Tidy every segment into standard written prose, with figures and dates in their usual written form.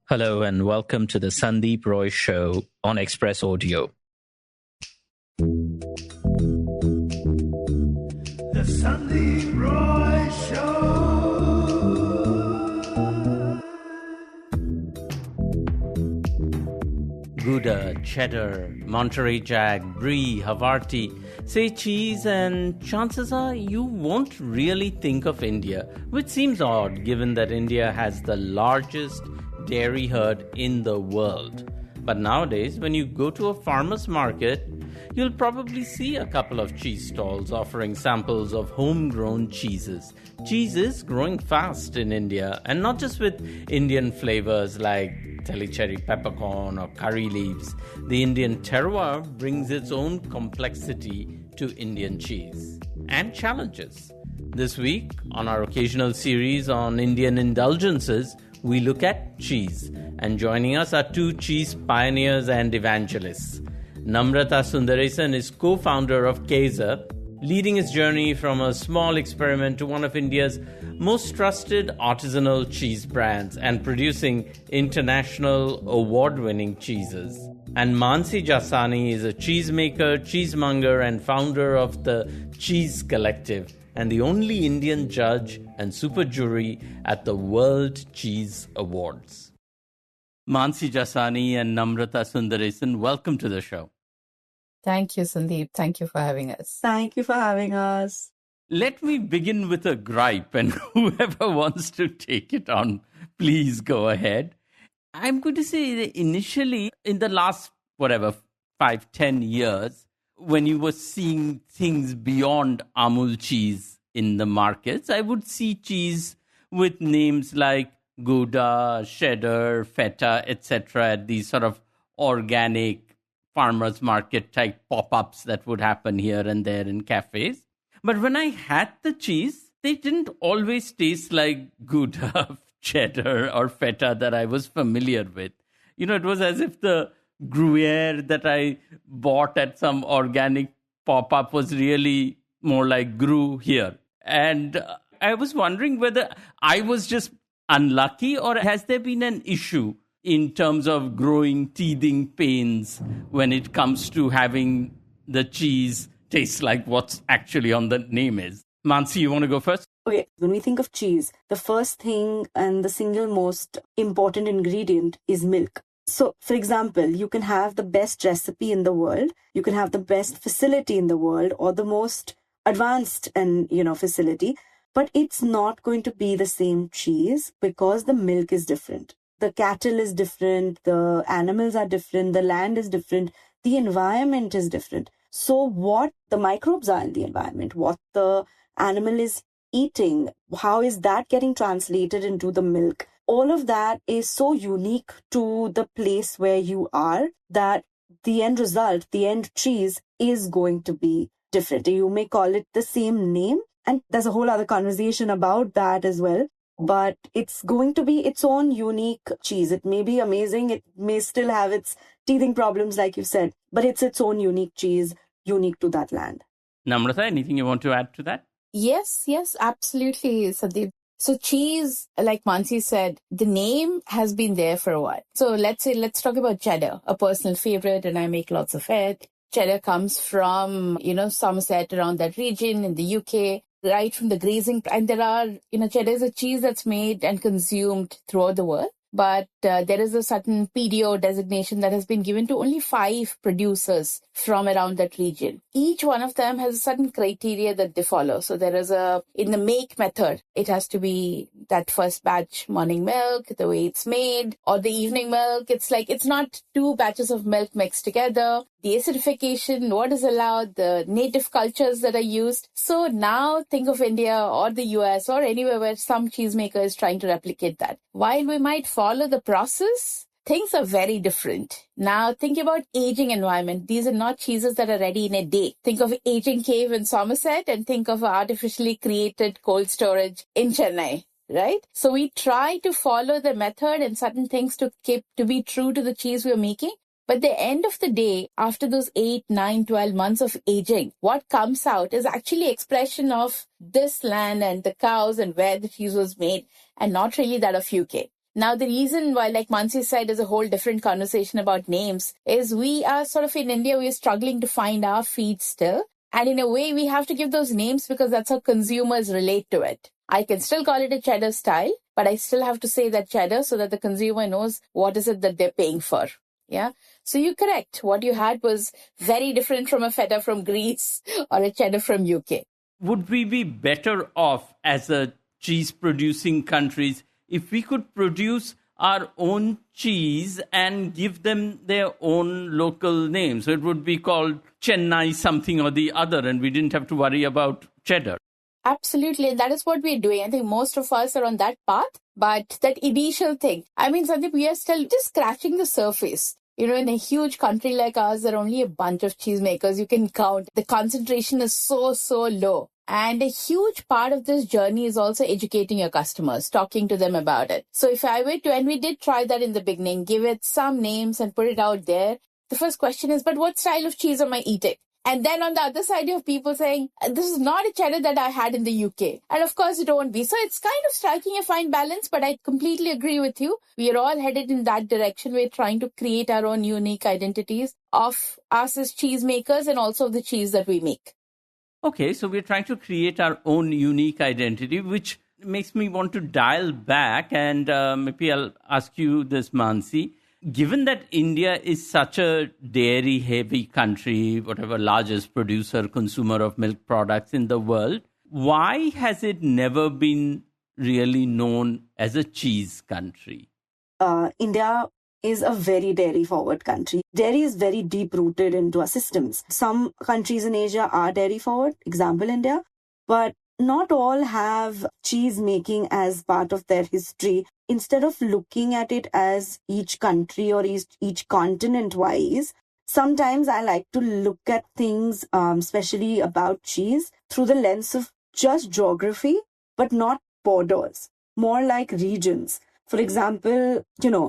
Hello and welcome to the Sandip Roy Show on Express Audio. The Sandip Roy Show. Gouda, Cheddar, Monterey Jack, Brie, Havarti. Say cheese and chances are you won't really think of India, which seems odd given that India has the largest dairy herd in the world. But nowadays, when you go to a farmer's market, you'll probably see a couple of cheese stalls offering samples of homegrown cheeses. Cheese is growing fast in India, and not just with Indian flavors like Tellicherry peppercorn or curry leaves. The Indian terroir brings its own complexity to Indian cheese and challenges. This week, on our occasional series on Indian indulgences, we look at cheese, and joining us are two cheese pioneers and evangelists. Namrata Sundaresan is co-founder of Käse, leading his journey from a small experiment to one of India's most trusted artisanal cheese brands and producing international award-winning cheeses. And Mansi Jasani is a cheesemaker, cheesemonger, and founder of the Cheese Collective, and the only Indian judge and super jury at the World Cheese Awards. Mansi Jasani and Namrata Sundaresan, welcome to the show. Thank you, Sandip. Thank you for having us. Thank you for having us. Let me begin with a gripe, and whoever wants to take it on, please go ahead. I'm going to say that initially, in the last, 5-10 years, when you were seeing things beyond Amul cheese in the markets, I would see cheese with names like Gouda, Cheddar, Feta, etc. at these sort of organic farmers market type pop-ups that would happen here and there in cafes. But when I had the cheese, they didn't always taste like Gouda, Cheddar or Feta that I was familiar with. You know, it was as if the Gruyere that I bought at some organic pop-up was really more like Gru here. And I was wondering whether I was just unlucky, or has there been an issue in terms of growing teething pains when it comes to having the cheese taste like what's actually on the name is? Mansi, you want to go first? Okay, when we think of cheese, the first thing and the single most important ingredient is milk. So, for example, you can have the best recipe in the world, you can have the best facility in the world, or the most advanced facility, but it's not going to be the same cheese because the milk is different. The cattle is different, the animals are different, the land is different, the environment is different. So what the microbes are in the environment, what the animal is eating, how is that getting translated into the milk? All of that is so unique to the place where you are that the end result, the end cheese is going to be different. You may call it the same name, and there's a whole other conversation about that as well. But it's going to be its own unique cheese. It may be amazing. It may still have its teething problems, like you said, but it's its own unique cheese, unique to that land. Namrata, anything you want to add to that? Yes, absolutely, Sandip. So cheese, like Mansi said, the name has been there for a while. So let's talk about cheddar, a personal favorite, and I make lots of it. Cheddar comes from, Somerset, around that region in the UK. Right from the grazing, and there are, cheddar is a cheese that's made and consumed throughout the world. But there is a certain PDO designation that has been given to only 5 producers from around that region. Each one of them has a certain criteria that they follow. So there is in the make method, it has to be that first batch morning milk, the way it's made, or the evening milk. It's not 2 batches of milk mixed together. The acidification, what is allowed, the native cultures that are used. So now think of India or the US or anywhere where some cheesemaker is trying to replicate that. While we might follow the process, things are very different. Now think about aging environment. These are not cheeses that are ready in a day. Think of aging cave in Somerset and think of artificially created cold storage in Chennai. Right? So we try to follow the method and certain things to be true to the cheese we're making. But at the end of the day, after those 8, 9, 12 months of aging, what comes out is actually expression of this land and the cows and where the cheese was made, and not really that of UK. Now, the reason why, like Mansi said, is a whole different conversation about names is we are sort of in India, we're struggling to find our feet still. And in a way, we have to give those names because that's how consumers relate to it. I can still call it a cheddar style, but I still have to say that cheddar so that the consumer knows what is it that they're paying for. Yeah. So you're correct. What you had was very different from a feta from Greece or a cheddar from UK. Would we be better off as a cheese producing countries if we could produce our own cheese and give them their own local names? So it would be called Chennai something or the other, and we didn't have to worry about cheddar. Absolutely. And that is what we're doing. I think most of us are on that path. But that initial thing, I mean, Sandip, we are still just scratching the surface. You know, in a huge country like ours, there are only a bunch of cheesemakers you can count. The concentration is so low. And a huge part of this journey is also educating your customers, talking to them about it. So if I were to, and we did try that in the beginning, give it some names and put it out there. The first question is, but what style of cheese am I eating? And then on the other side, you have people saying, this is not a cheddar that I had in the UK. And of course, it won't be. So it's kind of striking a fine balance, but I completely agree with you. We are all headed in that direction. We're trying to create our own unique identities of us as cheesemakers and also the cheese that we make. Okay, so we're trying to create our own unique identity, which makes me want to dial back. And maybe I'll ask you this, Mansi. Given that India is such a dairy-heavy country, whatever largest producer, consumer of milk products in the world, why has it never been really known as a cheese country? India is a very dairy-forward country. Dairy is very deep-rooted into our systems. Some countries in Asia are dairy-forward, example India, but not all have cheese making as part of their history. Instead of looking at it as each country or each continent-wise, sometimes I like to look at things, especially about cheese, through the lens of just geography, but not borders, more like regions. For example,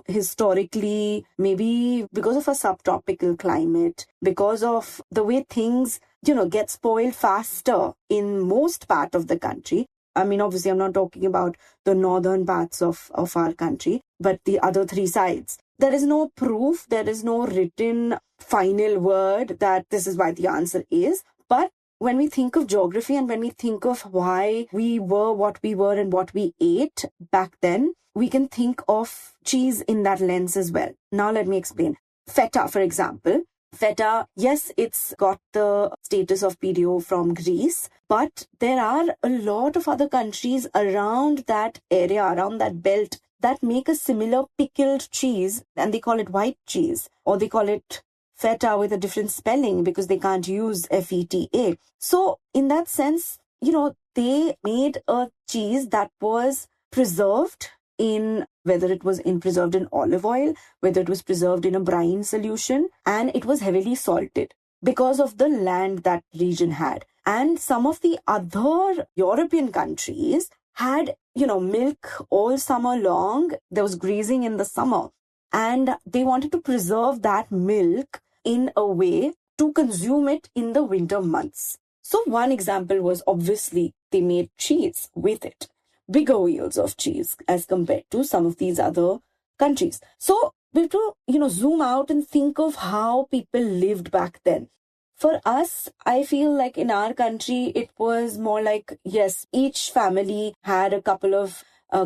historically, maybe because of a subtropical climate, because of the way things, get spoiled faster in most part of the country. I mean, obviously, I'm not talking about the northern parts of our country, but the other three sides. There is no proof, there is no written final word that this is why the answer is. But when we think of geography and when we think of why we were what we were and what we ate back then, we can think of cheese in that lens as well. Now, let me explain. Feta, for example. Feta, yes, it's got the status of PDO from Greece, but there are a lot of other countries around that area, around that belt, that make a similar pickled cheese, and they call it white cheese, or they call it feta with a different spelling because they can't use FETA. So, in that sense, they made a cheese that was preserved in, whether it was preserved in olive oil, whether it was preserved in a brine solution, and it was heavily salted because of the land that region had. And some of the other European countries had, milk all summer long. There was grazing in the summer, and they wanted to preserve that milk in a way to consume it in the winter months. So one example was obviously they made cheese with it. Bigger wheels of cheese as compared to some of these other countries. So we have to, zoom out and think of how people lived back then. For us, I feel like in our country, it was more like, yes, each family had a couple of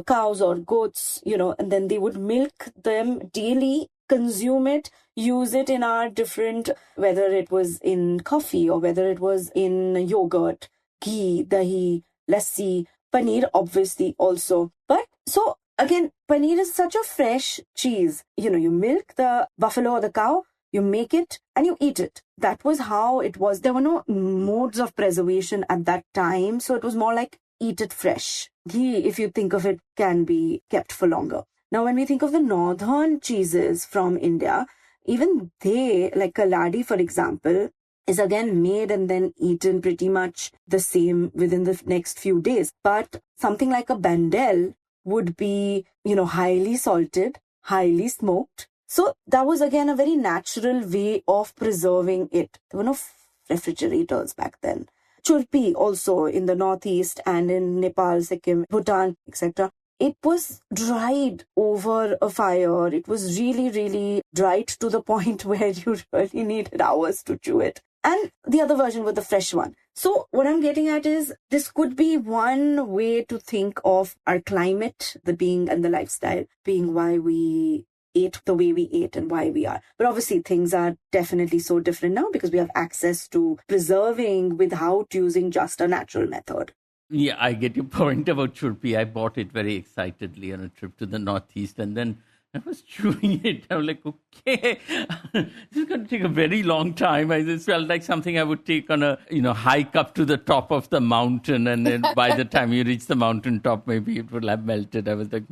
cows or goats, and then they would milk them daily, consume it, use it in our different, whether it was in coffee or whether it was in yogurt, ghee, dahi, lassi, paneer, obviously, also. But so again, paneer is such a fresh cheese. You milk the buffalo or the cow, you make it and you eat it. That was how it was. There were no modes of preservation at that time. So it was more like eat it fresh. Ghee, if you think of it, can be kept for longer. Now, when we think of the northern cheeses from India, even they, like Kaladi, for example, is again made and then eaten pretty much the same within the next few days. But something like a bandel would be, highly salted, highly smoked. So that was again a very natural way of preserving it. There were no refrigerators back then. Churpi also in the northeast and in Nepal, Sikkim, Bhutan, etc. it was dried over a fire. It was really, really dried to the point where you really needed hours to chew it. And the other version was the fresh one. So what I'm getting at is this could be one way to think of our climate, the being and the lifestyle being why we ate the way we ate and why we are. But obviously things are definitely so different now because we have access to preserving without using just a natural method. Yeah, I get your point about churpi. I bought it very excitedly on a trip to the Northeast, and then I was chewing it. I was like, okay, this is going to take a very long time. I just felt like something I would take on a hike up to the top of the mountain, and then by the time you reach the mountain top, maybe it would have melted. I was like,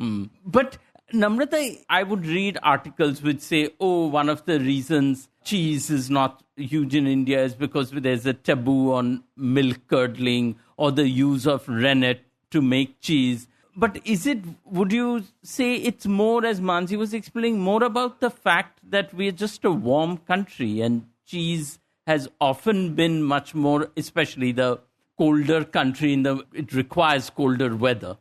But Namrata, I would read articles which say, one of the reasons cheese is not huge in India is because there's a taboo on milk curdling or the use of rennet to make cheese. But would you say it's more, as Mansi was explaining, more about the fact that we're just a warm country and cheese has often been much more, especially the colder country, it requires colder weather?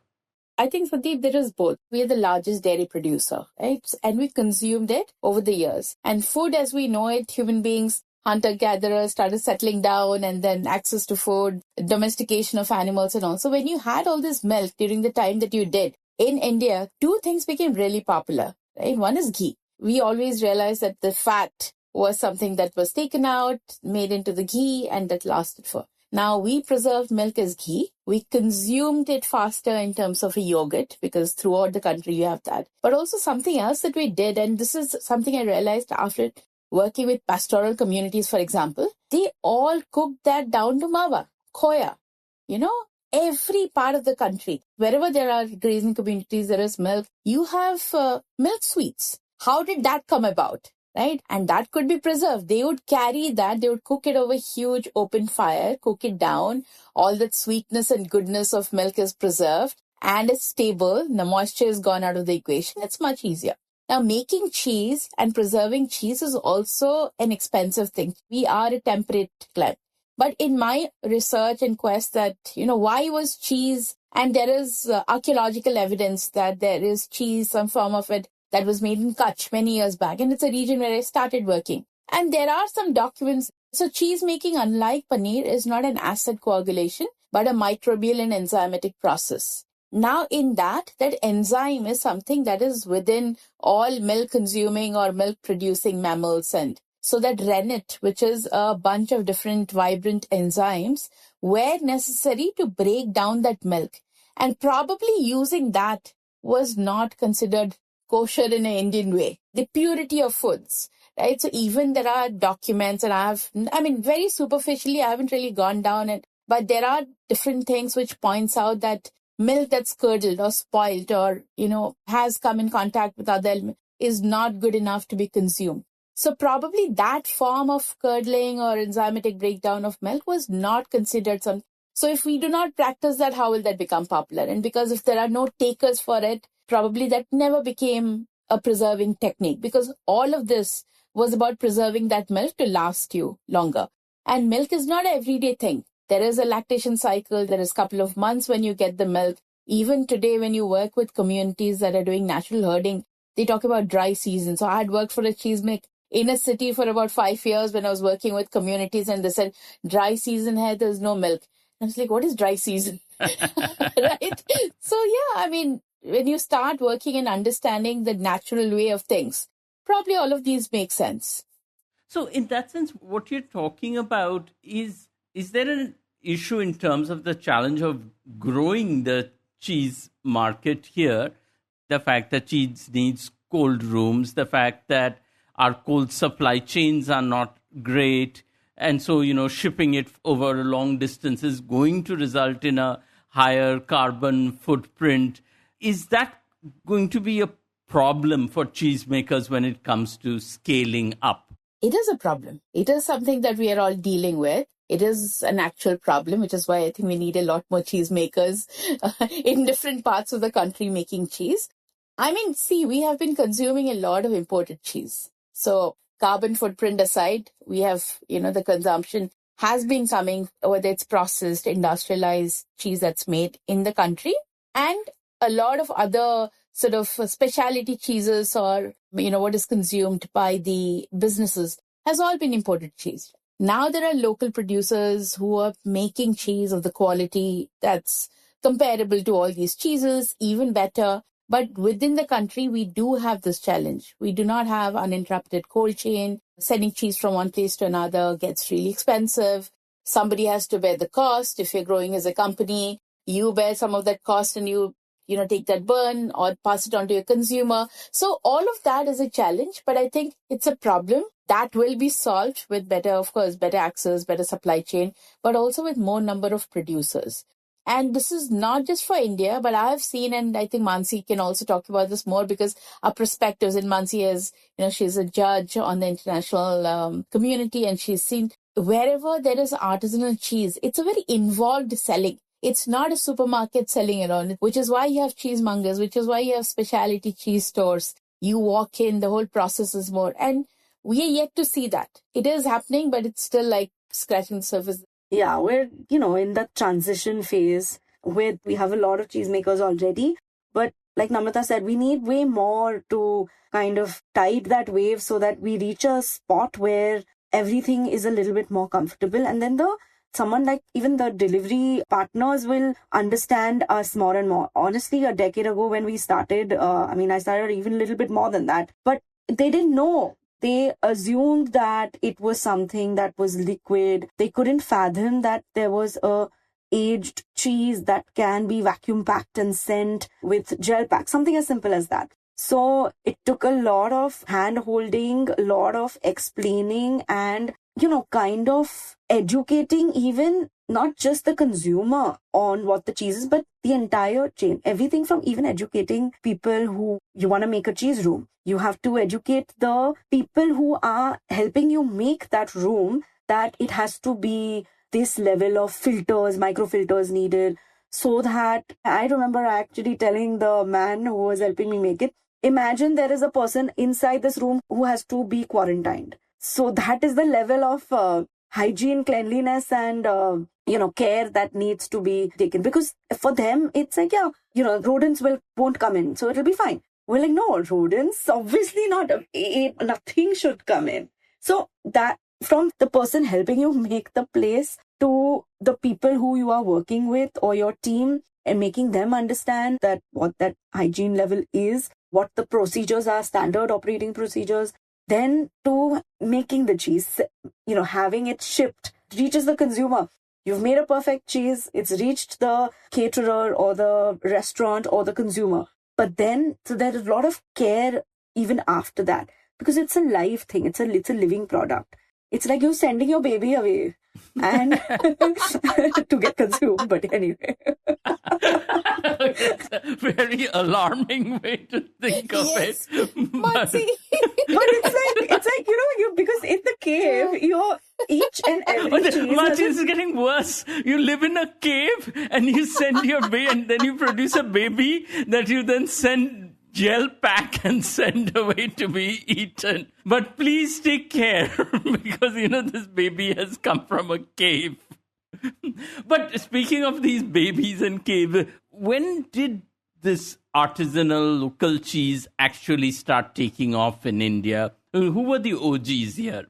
I think, Sandip, there is both. We are the largest dairy producer, right? And we consumed it over the years. And food as we know it, human beings, hunter-gatherers started settling down, and then access to food, domestication of animals and all. So when you had all this milk during the time that you did, in India, two things became really popular, right? One is ghee. We always realized that the fat was something that was taken out, made into the ghee, and that lasted for. Now, we preserved milk as ghee. We consumed it faster in terms of a yogurt because throughout the country you have that. But also something else that we did, and this is something I realized after working with pastoral communities, for example, they all cooked that down to mawa, khoya. Every part of the country, wherever there are grazing communities, there is milk. You have milk sweets. How did that come about? Right? And that could be preserved. They would carry that, they would cook it over huge open fire, cook it down. All that sweetness and goodness of milk is preserved and it's stable. The moisture is gone out of the equation. It's much easier. Now, making cheese and preserving cheese is also an expensive thing. We are a temperate climate. But in my research and quest that, why was cheese, and there is archaeological evidence that there is cheese, some form of it, that was made in Kutch many years back. And it's a region where I started working. And there are some documents. So cheese making, unlike paneer, is not an acid coagulation, but a microbial and enzymatic process. Now in that enzyme is something that is within all milk consuming or milk producing mammals. And so that rennet, which is a bunch of different vibrant enzymes, were necessary to break down that milk. And probably using that was not considered kosher in an Indian way, the purity of foods, right? So even there are documents, and very superficially, I haven't really gone down it, but there are different things which points out that milk that's curdled or spoiled or, has come in contact with other elements is not good enough to be consumed. So probably that form of curdling or enzymatic breakdown of milk was not considered something. So if we do not practice that, how will that become popular? And because if there are no takers for it, probably that never became a preserving technique because all of this was about preserving that milk to last you longer. And milk is not an everyday thing. There is a lactation cycle. There is a couple of months when you get the milk. Even today, when you work with communities that are doing natural herding, they talk about dry season. So I had worked for a cheese make in a city for about 5 years when I was working with communities, and they said, dry season here, there's no milk. And I was like, what is dry season? Right? So when you start working and understanding the natural way of things, probably all of these make sense. So in that sense, what you're talking about is there an issue in terms of the challenge of growing the cheese market here? The fact that cheese needs cold rooms, the fact that our cold supply chains are not great. And so, shipping it over long distance is going to result in a higher carbon footprint. Is that going to be a problem for cheesemakers when it comes to scaling up? It is a problem. It is something that we are all dealing with. It is an actual problem, which is why I think we need a lot more cheesemakers in different parts of the country making cheese. We have been consuming a lot of imported cheese. So carbon footprint aside, we have, the consumption has been coming, whether it's processed, industrialized cheese that's made in the country. And a lot of other sort of specialty cheeses or, what is consumed by the businesses has all been imported cheese. Now there are local producers who are making cheese of the quality that's comparable to all these cheeses, even better. But within the country, we do have this challenge. We do not have uninterrupted cold chain. Sending cheese from one place to another gets really expensive. Somebody has to bear the cost. If you're growing as a company, you bear some of that cost and you take that burn or pass it on to your consumer. So all of that is a challenge, but I think it's a problem that will be solved with better access, better supply chain, but also with more number of producers. And this is not just for India, but I have seen, and I think Mansi can also talk about this more because our perspectives in Mansi is, she's a judge on the international community, and she's seen wherever there is artisanal cheese, it's a very involved selling. It's not a supermarket selling it on, which is why you have cheesemongers, which is why you have specialty cheese stores. You walk in, the whole process is more. And we are yet to see that. It is happening, but it's still like scratching the surface. Yeah, we're, in the transition phase where we have a lot of cheesemakers already. But like Namrata said, we need way more to kind of tide that wave so that we reach a spot where everything is a little bit more comfortable. And then someone like even the delivery partners will understand us more and more. Honestly, a decade ago when we started, I started even a little bit more than that, but they didn't know. They assumed that it was something that was liquid. They couldn't fathom that there was a aged cheese that can be vacuum packed and sent with gel pack, something as simple as that. So it took a lot of hand holding, a lot of explaining and, kind of educating even not just the consumer on what the cheese is, but the entire chain. Everything from even educating people who you want to make a cheese room. You have to educate the people who are helping you make that room that it has to be this level of filters, microfilters needed. So that I remember actually telling the man who was helping me make it, imagine there is a person inside this room who has to be quarantined. So that is the level of hygiene, cleanliness and, care that needs to be taken. Because for them, it's like, rodents won't come in. So it'll be fine. We're like, no, rodents, obviously not. Nothing should come in. So that from the person helping you make the place to the people who you are working with or your team and making them understand that what that hygiene level is, what the procedures are, standard operating procedures, then to making the cheese, having it shipped, reaches the consumer. You've made a perfect cheese. It's reached the caterer or the restaurant or the consumer. But then, so there's a lot of care even after that because it's a live thing. It's a living product. It's like you're sending your baby away and to get consumed. But anyway. It's a very alarming way to think of Yes, it. Mansi. But it's like you because in the cave, you're each and every cheese. Mansi, this is getting worse. You live in a cave and you send your baby and then you produce a baby that you then send gel pack and send away to be eaten. But please take care because, this baby has come from a cave. But speaking of these babies and cave, when did this artisanal local cheese actually start taking off in India? Who were the OGs here?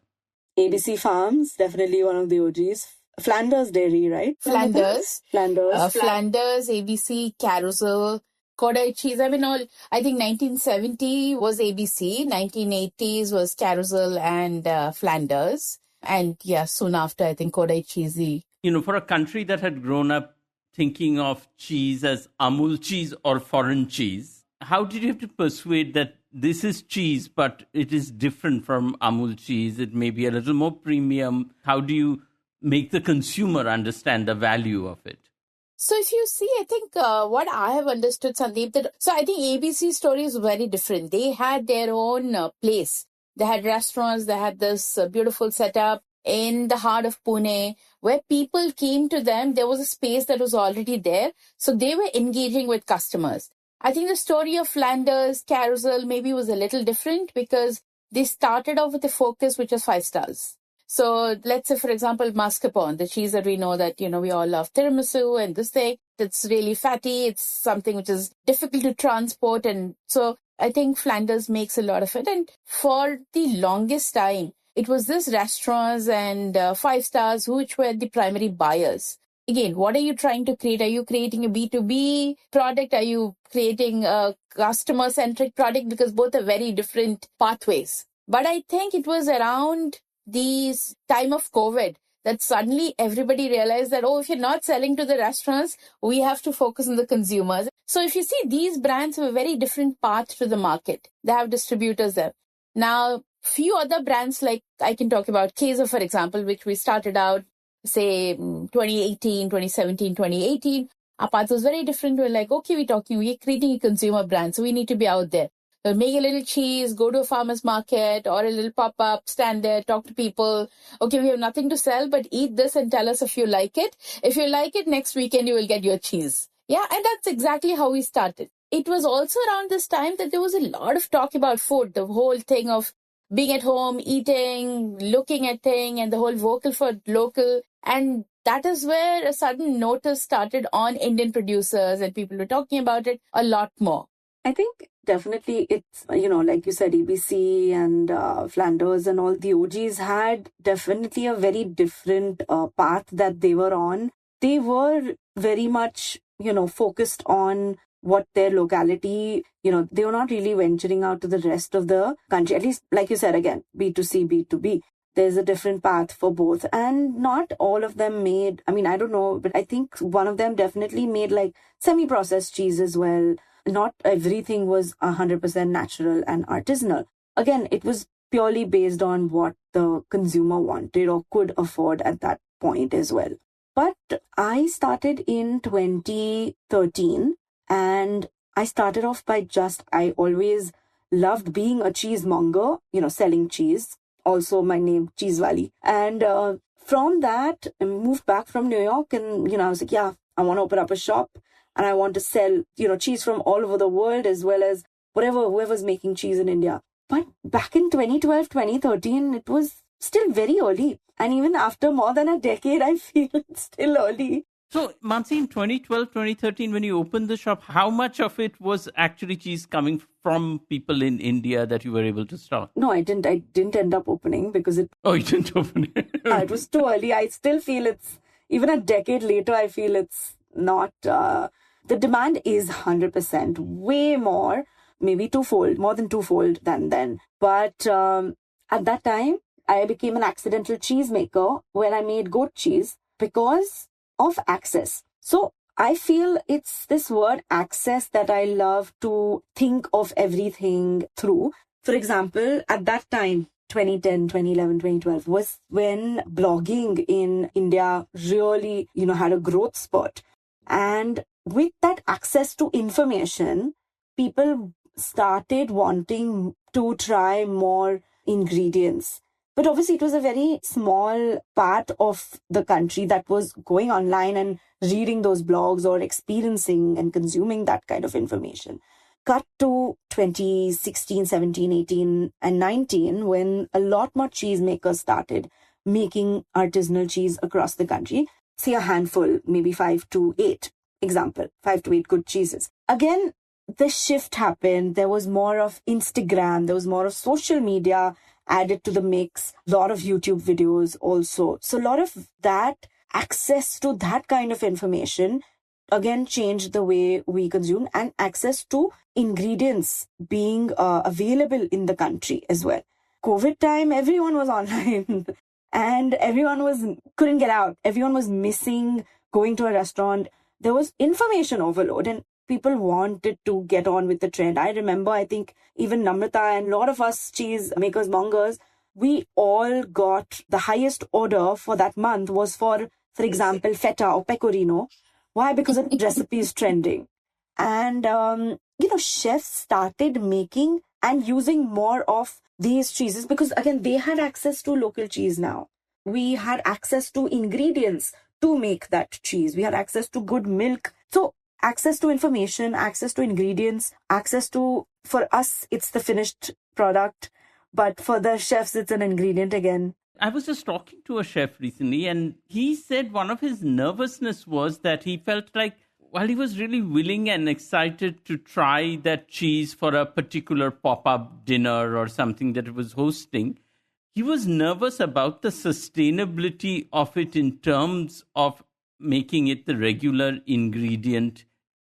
ABC Farms, definitely one of the OGs. Flanders Dairy, right? Flanders, ABC, Carousel, Kodai cheese. I think 1970 was ABC, 1980s was Carousel and Flanders. And soon after, I think Kodai cheesy. For a country that had grown up thinking of cheese as Amul cheese or foreign cheese, how did you have to persuade that this is cheese, but it is different from Amul cheese? It may be a little more premium. How do you make the consumer understand the value of it? So if you see, I think what I have understood, Sandip, I think ABC's story is very different. They had their own place. They had restaurants. They had this beautiful setup in the heart of Pune where people came to them. There was a space that was already there. So they were engaging with customers. I think the story of Flanders, Carousel maybe was a little different because they started off with a focus which was 5 stars. So let's say, for example, mascarpone, the cheese that we know that, we all love tiramisu and this thing. It's really fatty. It's something which is difficult to transport. And so I think Flanders makes a lot of it. And for the longest time, it was this restaurants and 5 stars which were the primary buyers. Again, what are you trying to create? Are you creating a B2B product? Are you creating a customer-centric product? Because both are very different pathways. But I think it was around this time of COVID that suddenly everybody realized that, if you're not selling to the restaurants, we have to focus on the consumers. So if you see, these brands have a very different path to the market. They have distributors there. Now, few other brands, like I can talk about Käse, for example, which we started out, say, 2018, 2017, 2018. Our path was very different. We're like, we're creating a consumer brand, so we need to be out there. So make a little cheese, go to a farmer's market or a little pop-up, stand there, talk to people. Okay, we have nothing to sell, but eat this and tell us if you like it. If you like it, next weekend you will get your cheese. Yeah, and that's exactly how we started. It was also around this time that there was a lot of talk about food, the whole thing of being at home, eating, looking at things, and the whole vocal for local. And that is where a sudden notice started on Indian producers, and people were talking about it a lot more. I think definitely it's, like you said, ABC and Flanders and all the OGs had definitely a very different path that they were on. They were very much, focused on what their locality, they were not really venturing out to the rest of the country. At least, like you said, again, B2C, B2B. There's a different path for both. And not all of them made, I don't know, but I think one of them definitely made like semi-processed cheese as well. Not everything was 100% natural and artisanal. Again, it was purely based on what the consumer wanted or could afford at that point as well. But I started in 2013 and I started off by I always loved being a cheesemonger, selling cheese. Also my name, Cheesewali. And from that, I moved back from New York and, I was like, I want to open up a shop and I want to sell, cheese from all over the world as well as whoever's making cheese in India. But back in 2012, 2013, it was still very early. And even after more than a decade, I feel it's still early. So, Mansi, in 2012, 2013, when you opened the shop, how much of it was actually cheese coming from people in India that you were able to stock? No, I didn't. I didn't end up opening because it... Oh, you didn't open it? It was too early. I still feel it's... Even a decade later, I feel it's not... the demand is 100%, way more, maybe twofold, more than twofold than then. But at that time, I became an accidental cheesemaker when I made goat cheese because of access. So I feel it's this word access that I love to think of everything through. For example, at that time, 2010, 2011, 2012 was when blogging in India really, had a growth spurt. And with that access to information, people started wanting to try more ingredients. But obviously, it was a very small part of the country that was going online and reading those blogs or experiencing and consuming that kind of information. Cut to 2016, 17, 18, and 19, when a lot more cheesemakers started making artisanal cheese across the country. Say a handful, maybe 5 to 8, example, 5 to 8 good cheeses. Again, the shift happened. There was more of Instagram. There was more of social media added to the mix. A lot of YouTube videos also. So a lot of that access to that kind of information again changed the way we consume, and access to ingredients being available in the country as well. COVID time, everyone was online and everyone couldn't get out. Everyone was missing going to a restaurant. There was information overload and people wanted to get on with the trend. I remember, I think even Namrata and a lot of us cheese makers, mongers, we all got the highest order for that month was for example, feta or pecorino. Why? Because the recipe is trending. And, chefs started making and using more of these cheeses because, again, they had access to local cheese now. We had access to ingredients to make that cheese. We had access to good milk. So access to information, access to ingredients, access to, for us, it's the finished product. But for the chefs, it's an ingredient again. I was just talking to a chef recently, and he said one of his nervousness was that he felt like while he was really willing and excited to try that cheese for a particular pop-up dinner or something that he was hosting, he was nervous about the sustainability of it in terms of making it the regular ingredient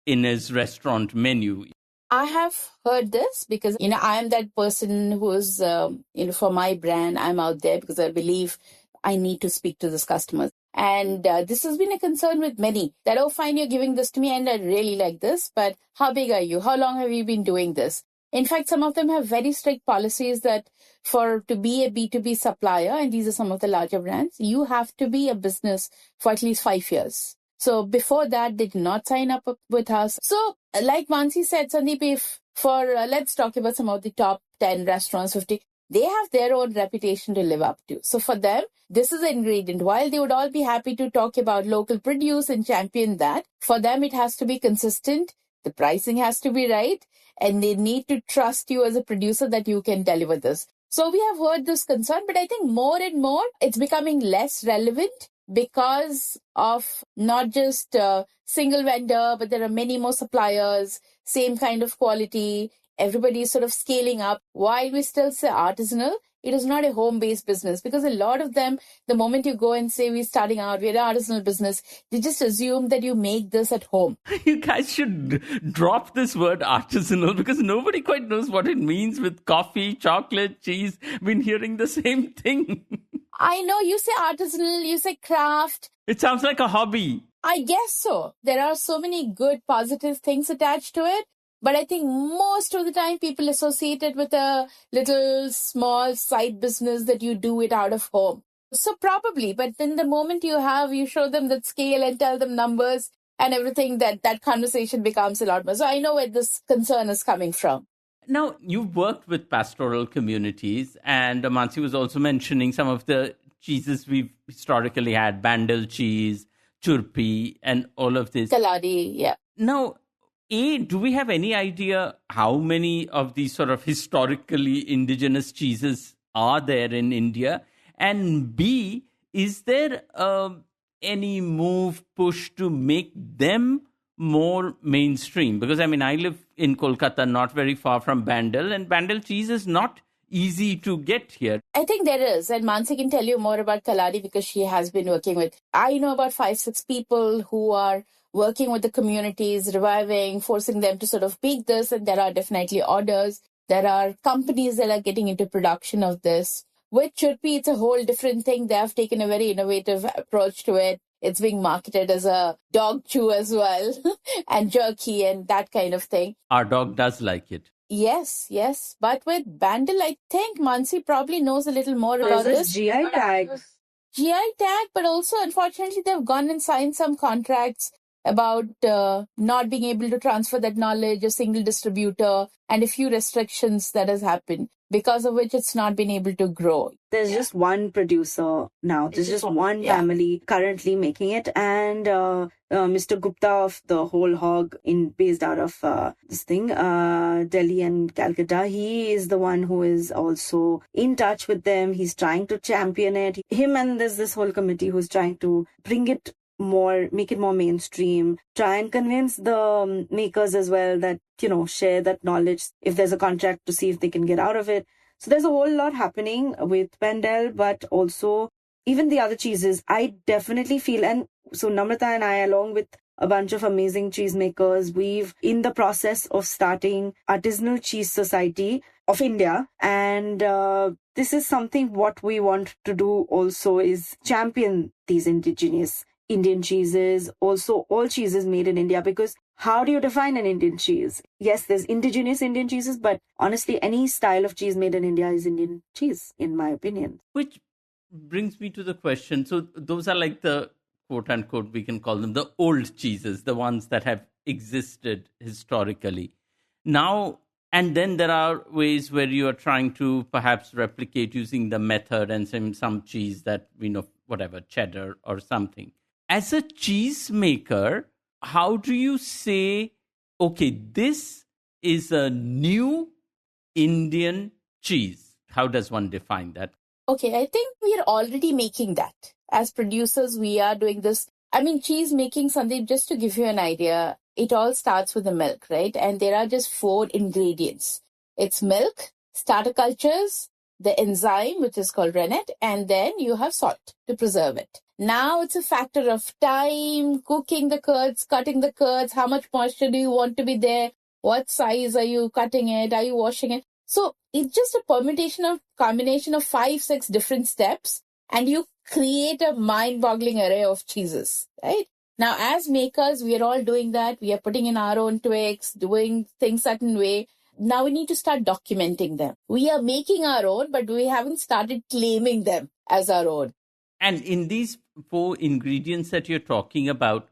in his restaurant menu. I have heard this because, I am that person who's, for my brand, I'm out there because I believe I need to speak to this customers. And this has been a concern with many that, oh, fine, you're giving this to me and I really like this, but how big are you? How long have you been doing this? In fact, some of them have very strict policies that to be a B2B supplier, and these are some of the larger brands, you have to be a business for at least 5 years. So before that, they did not sign up with us. So like Mansi said, Sandip, if let's talk about some of the top 10 restaurants, 50, they have their own reputation to live up to. So for them, this is an ingredient. While they would all be happy to talk about local produce and champion that, for them, it has to be consistent. The pricing has to be right. And they need to trust you as a producer that you can deliver this. So we have heard this concern, but I think more and more it's becoming less relevant because of not just a single vendor, but there are many more suppliers, same kind of quality. Everybody is sort of scaling up. While we still say artisanal, it is not a home-based business because a lot of them, the moment you go and say we're starting out, we're an artisanal business, they just assume that you make this at home. You guys should drop this word artisanal because nobody quite knows what it means with coffee, chocolate, cheese. I've been hearing the same thing. I know you say artisanal, you say craft. It sounds like a hobby. I guess so. There are so many good, positive things attached to it. But I think most of the time people associate it with a little small side business that you do it out of home. So probably, but then the moment you show them that scale and tell them numbers and everything, that conversation becomes a lot more. So I know where this concern is coming from. Now, you've worked with pastoral communities, and Mansi was also mentioning some of the cheeses we've historically had, Bandel cheese, churpi, and all of this. Kaladi, yeah. Now, do we have any idea how many of these sort of historically indigenous cheeses are there in India? And B, is there any push to make them more mainstream? Because, I live in Kolkata, not very far from Bandel, and Bandel cheese is not easy to get here. I think there is, and Mansi can tell you more about Kaladi because she has been working with, I know about 5-6 people who are working with the communities, reviving, forcing them to sort of make this, and there are definitely orders. There are companies that are getting into production of this. With churpi, it's a whole different thing. They have taken a very innovative approach to it. It's being marketed as a dog chew as well, and jerky and that kind of thing. Our dog does like it. Yes. But with Bandel, I think Mansi probably knows a little more about this. GI tag. GI tag, but also, unfortunately, they've gone and signed some contracts about not being able to transfer that knowledge, a single distributor, and a few restrictions that has happened, because of which it's not been able to grow. There's just one producer now. There's just one family currently making it. And Mr. Gupta of the Whole Hog, based out of Delhi and Calcutta, he is the one who is also in touch with them. He's trying to champion it. Him and there's this whole committee who's trying to bring it more, make it more mainstream, try and convince the makers as well that, share that knowledge if there's a contract to see if they can get out of it. So there's a whole lot happening with Bandel, but also even the other cheeses. I definitely feel, and so Namrata and I, along with a bunch of amazing cheesemakers, we've in the process of starting Artisanal Cheese Society of India. And this is something what we want to do also is champion these indigenous Indian cheeses, also all cheeses made in India, because how do you define an Indian cheese? Yes, there's indigenous Indian cheeses, but honestly, any style of cheese made in India is Indian cheese, in my opinion. Which brings me to the question. So those are like the quote unquote, we can call them the old cheeses, the ones that have existed historically. Now, and then there are ways where you are trying to perhaps replicate using the method and some cheese that we know, whatever, cheddar or something. As a cheesemaker, how do you say, okay, this is a new Indian cheese? How does one define that? Okay, I think we are already making that. As producers, we are doing this. I mean, cheese making, Sandeep, just to give you an idea, it all starts with the milk, right? And there are just 4 ingredients. It's milk, starter cultures, the enzyme, which is called rennet, and then you have salt to preserve it. Now it's a factor of time, cooking the curds, cutting the curds, how much moisture do you want to be there? What size are you cutting it? Are you washing it? So it's just a combination of 5, 6 different steps, and you create a mind-boggling array of cheeses, right? Now, as makers, we are all doing that. We are putting in our own twists, doing things certain way. Now we need to start documenting them. We are making our own, but we haven't started claiming them as our own. And in these 4 ingredients that you're talking about,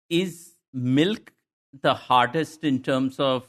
is milk the hardest in terms of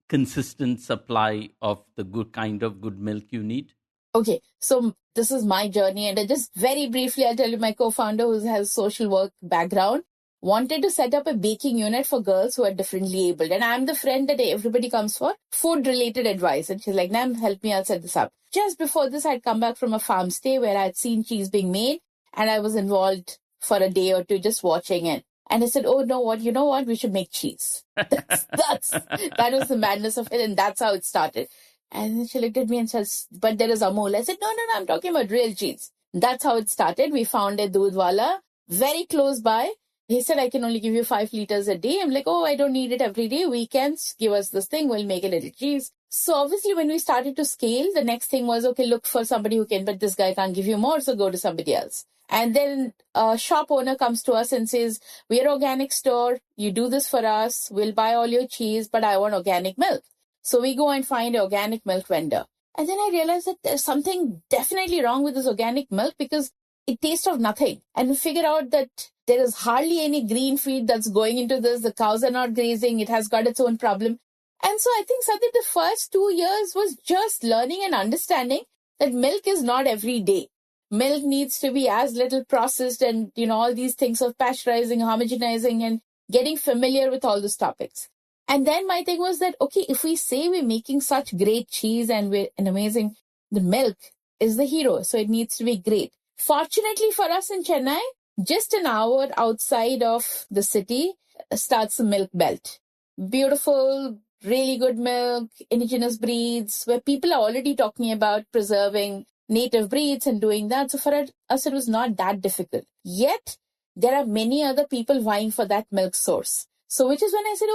consistent supply of the good kind of good milk you need? Okay, so this is my journey, and just very briefly, I'll tell you, my co-founder, who has social work background, wanted to set up a baking unit for girls who are differently abled. And I'm the friend that everybody comes for food-related advice. And she's like, Nam, help me, I'll set this up. Just before this, I'd come back from a farm stay where I'd seen cheese being made, and I was involved for a day or two just watching it. And I said, oh, no, you know what? We should make cheese. That was the madness of it, and that's how it started. And then she looked at me and says, but there is Amul. I said, no, I'm talking about real cheese. That's how it started. We found a doodhwala very close by. He said, I can only give you 5 liters a day. I'm like, oh, I don't need it every day. Weekends, give us this thing. We'll make a little cheese. So obviously, when we started to scale, the next thing was, okay, look for somebody who can, but this guy can't give you more, so go to somebody else. And then a shop owner comes to us and says, we're an organic store. You do this for us. We'll buy all your cheese, but I want organic milk. So we go and find an organic milk vendor. And then I realized that there's something definitely wrong with this organic milk because it tastes of nothing. And we figure out that there is hardly any green feed that's going into this. The cows are not grazing. It has got its own problem. And so I think, Sandip, the first 2 years was just learning and understanding that milk is not every day. Milk needs to be as little processed and, all these things of pasteurizing, homogenizing, and getting familiar with all those topics. And then my thing was that, okay, if we say we're making such great cheese and we're an amazing, the milk is the hero. So it needs to be great. Fortunately for us in Chennai, just an hour outside of the city starts the milk belt. Beautiful, really good milk, indigenous breeds, where people are already talking about preserving native breeds and doing that. So for us, it was not that difficult. Yet, there are many other people vying for that milk source. So which is when I said,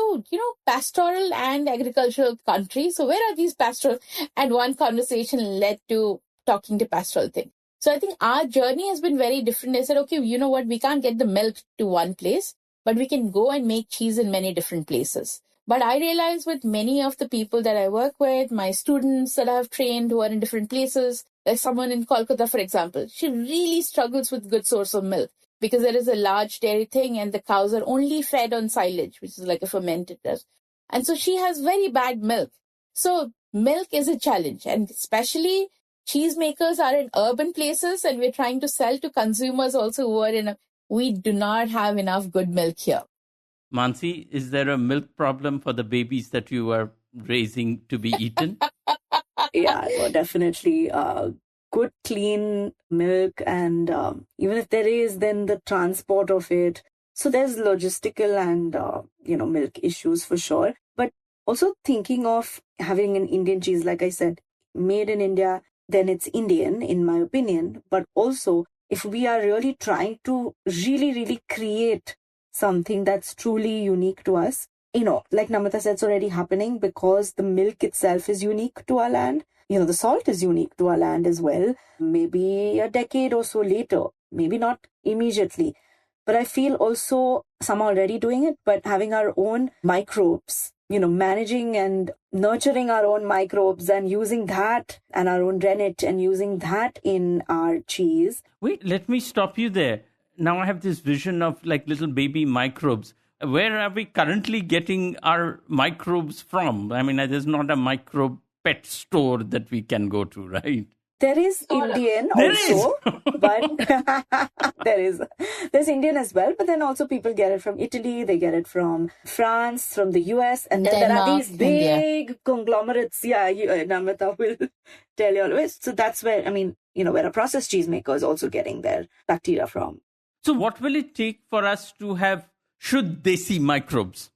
pastoral and agricultural country. So where are these pastoral? And one conversation led to talking to pastoral thing. So I think our journey has been very different. I said, okay, you know what? We can't get the milk to one place, but we can go and make cheese in many different places. But I realized with many of the people that I work with, my students that I have trained who are in different places, like someone in Kolkata, for example, she really struggles with good source of milk because there is a large dairy thing and the cows are only fed on silage, which is like a fermented dish. And so she has very bad milk. So milk is a challenge, and especially cheesemakers are in urban places, and we're trying to sell to consumers also who are we do not have enough good milk here. Mansi, is there a milk problem for the babies that you are raising to be eaten? Yeah, no, definitely. Good, clean milk, and even if there is, then the transport of it. So there's logistical and, milk issues for sure. But also thinking of having an Indian cheese, like I said, made in India, then it's Indian, in my opinion. But also, if we are really trying to really, really create something that's truly unique to us, like Namrata said, it's already happening because the milk itself is unique to our land. The salt is unique to our land as well. Maybe a decade or so later, maybe not immediately. But I feel also some are already doing it, but having our own microbes, managing and nurturing our own microbes and using that and our own rennet and using that in our cheese. Wait, let me stop you there. Now I have this vision of like little baby microbes. Where are we currently getting our microbes from? I mean, there's not a microbe pet store that we can go to, right? There is Indian also, but there's Indian as well. But then also people get it from Italy, they get it from France, from the US, and then Denmark, there are these big conglomerates. Yeah, Namrata will tell you always. So that's where, where a processed cheesemaker is also getting their bacteria from. So what will it take for us to have Shuddh Desi microbes?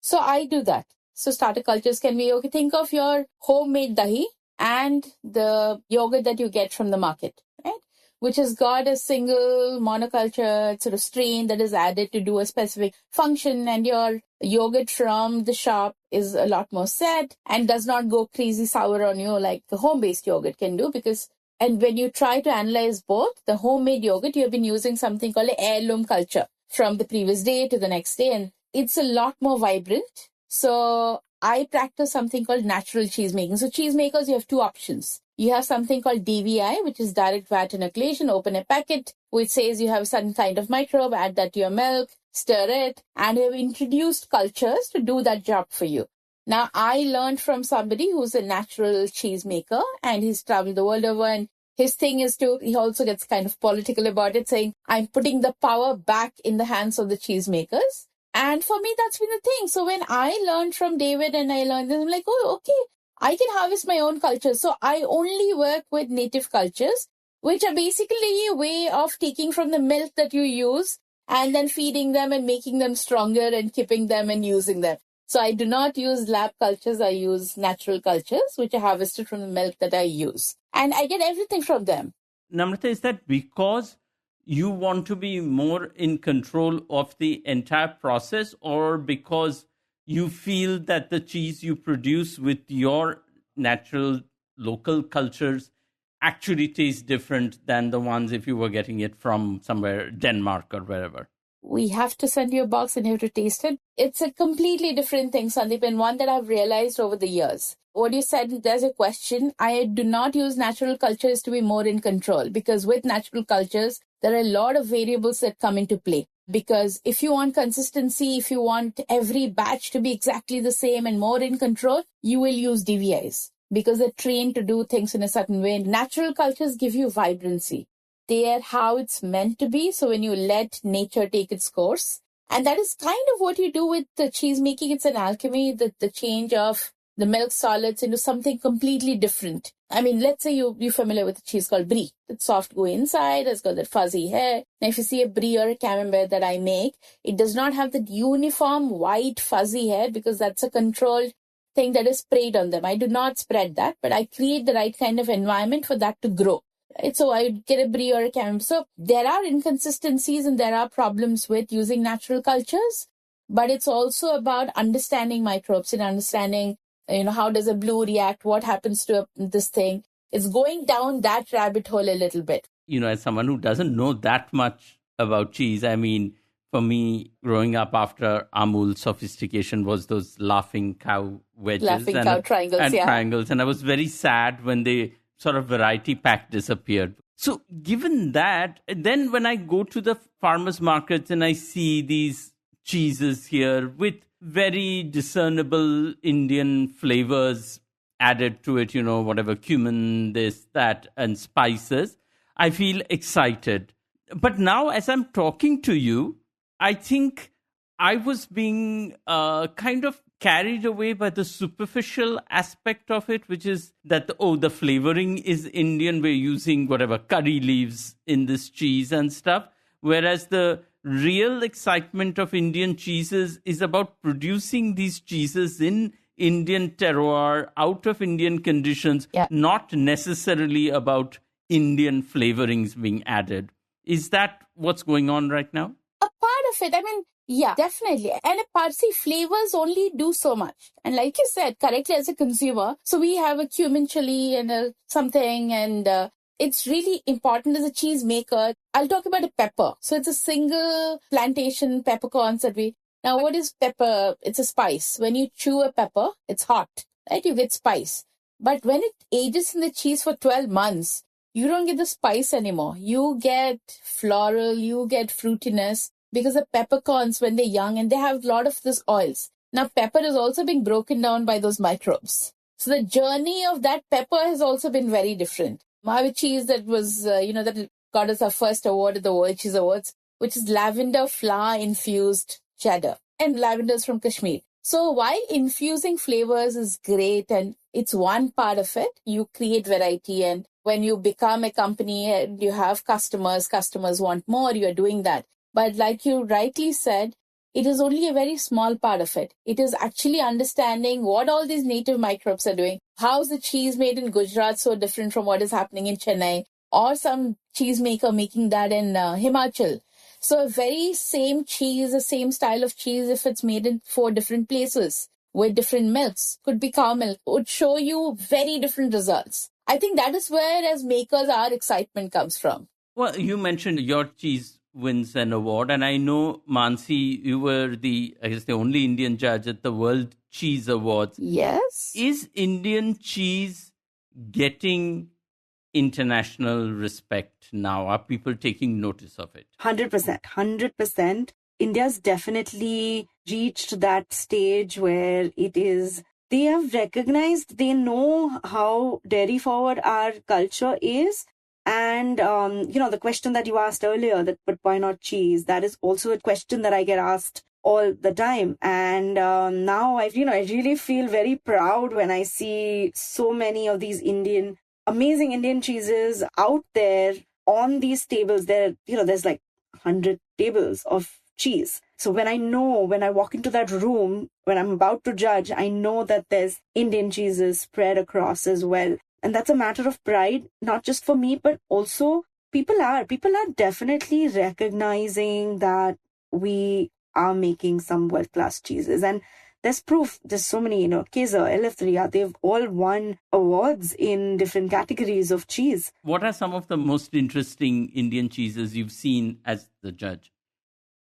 So I do that. So starter cultures can be, okay, think of your homemade dahi and the yogurt that you get from the market, right? Which has got a single monoculture sort of strain that is added to do a specific function, and your yogurt from the shop is a lot more set and does not go crazy sour on you like the home-based yogurt can do. And when you try to analyze both, the homemade yogurt, you have been using something called an heirloom culture from the previous day to the next day, and it's a lot more vibrant. So I practice something called natural cheese making. So cheese makers, you have two options. You have something called DVI, which is direct vat inoculation. Open a packet, which says you have a certain kind of microbe, add that to your milk, stir it, and you have introduced cultures to do that job for you. Now, I learned from somebody who's a natural cheese maker, and he's traveled the world over, and his thing is he also gets kind of political about it, saying, I'm putting the power back in the hands of the cheese makers. And for me, that's been the thing. So when I learned from David and I learned this, I'm like, oh, okay, I can harvest my own culture. So I only work with native cultures, which are basically a way of taking from the milk that you use and then feeding them and making them stronger and keeping them and using them. So I do not use lab cultures. I use natural cultures, which are harvested from the milk that I use. And I get everything from them. Namrata, is that because you want to be more in control of the entire process, or because you feel that the cheese you produce with your natural local cultures actually tastes different than the ones if you were getting it from somewhere, Denmark or wherever? We have to send you a box and you have to taste it. It's a completely different thing, Sandip, and one that I've realized over the years. What you said, there's a question. I do not use natural cultures to be more in control, because with natural cultures, there are a lot of variables that come into play. Because if you want consistency, if you want every batch to be exactly the same and more in control, you will use DVIs because they're trained to do things in a certain way. Natural cultures give you vibrancy. They are how it's meant to be. So when you let nature take its course, and that is kind of what you do with the cheese making. It's an alchemy, the change of the milk solids into something completely different. I mean, let's say you're familiar with a cheese called Brie. It's soft, gooey inside, it's got that fuzzy hair. Now, if you see a Brie or a camembert that I make, it does not have that uniform white fuzzy hair because that's a controlled thing that is sprayed on them. I do not spread that, but I create the right kind of environment for that to grow. Right? So I would get a Brie or a camembert. So there are inconsistencies and there are problems with using natural cultures, but it's also about understanding microbes and understanding how does a blue react? What happens to this thing? It's going down that rabbit hole a little bit. As someone who doesn't know that much about cheese, I mean, for me, growing up after Amul, sophistication was those laughing cow wedges. Triangles. And I was very sad when the sort of variety pack disappeared. So given that, then when I go to the farmers markets and I see these cheeses here with very discernible Indian flavors added to it, whatever cumin, this, that, and spices, I feel excited. But now as I'm talking to you, I think I was being kind of carried away by the superficial aspect of it, which is that, the flavoring is Indian. We're using whatever curry leaves in this cheese and stuff. Whereas the real excitement of Indian cheeses is about producing these cheeses in Indian terroir, out of Indian conditions, not necessarily about Indian flavorings being added. Is that what's going on right now? A part of it. I mean, yeah, definitely. And flavors only do so much. And like you said, correctly, as a consumer, so we have a cumin chili and something, and it's really important as a cheese maker. I'll talk about a pepper. So it's a single plantation peppercorns Now, what is pepper? It's a spice. When you chew a pepper, it's hot, right? You get spice. But when it ages in the cheese for 12 months, you don't get the spice anymore. You get floral, you get fruitiness because the peppercorns, when they're young, and they have a lot of this oils. Now, pepper is also being broken down by those microbes. So the journey of that pepper has also been very different. I have a cheese that was, that got us our first award at the World Cheese Awards, which is lavender flower infused cheddar. And lavender is from Kashmir. So while infusing flavors is great and it's one part of it, you create variety. And when you become a company and you have customers want more, you're doing that. But like you rightly said, it is only a very small part of it. It is actually understanding what all these native microbes are doing. How is the cheese made in Gujarat so different from what is happening in Chennai, or some cheesemaker making that in Himachal? So a very same cheese, the same style of cheese, if it's made in 4 different places with different milks, could be cow milk, would show you very different results. I think that is where, as makers, our excitement comes from. Well, you mentioned your cheese wins an award, and I know, Mansi, you were the only Indian judge at the World Cheese Awards. Yes. Is Indian cheese getting international respect now? Are people taking notice of it? 100%. India's definitely reached that stage where they have recognized, they know how dairy forward our culture is. And, the question that you asked earlier, but why not cheese? That is also a question that I get asked all the time. And now I really feel very proud when I see so many of these amazing Indian cheeses out there on these tables. There's like 100 tables of cheese. So when I walk into that room, when I'm about to judge, I know that there's Indian cheeses spread across as well. And that's a matter of pride, not just for me, but also people are definitely recognizing that we are making some world-class cheeses. And there's proof. There's so many, Käse, Eleftheria, they've all won awards in different categories of cheese. What are some of the most interesting Indian cheeses you've seen as the judge?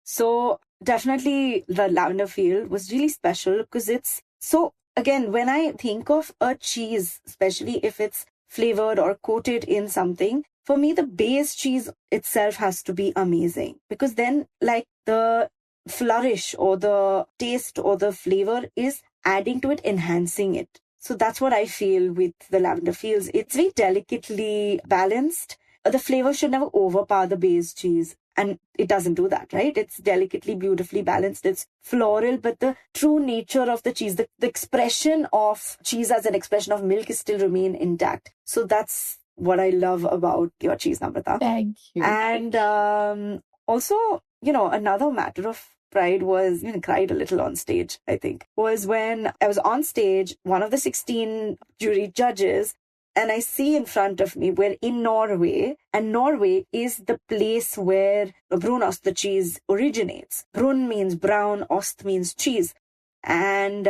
So definitely the lavender field was really special because it's so, again, when I think of a cheese, especially if it's flavored or coated in something, for me, the base cheese itself has to be amazing, because then like the flourish or the taste or the flavor is adding to it, enhancing it. So that's what I feel with the lavender fields. It's very delicately balanced. The flavor should never overpower the base cheese. And it doesn't do that, right? It's delicately, beautifully balanced. It's floral, but the true nature of the cheese, the expression of cheese as an expression of milk is still remain intact. So that's what I love about your cheese, Namrata. Thank you. And also, another matter of pride was, cried a little on stage, I think, was when I was on stage, one of the 16 jury judges, and I see in front of me we're in Norway, and Norway is the place where brunost, the cheese, originates. Brun means brown, ost means cheese. And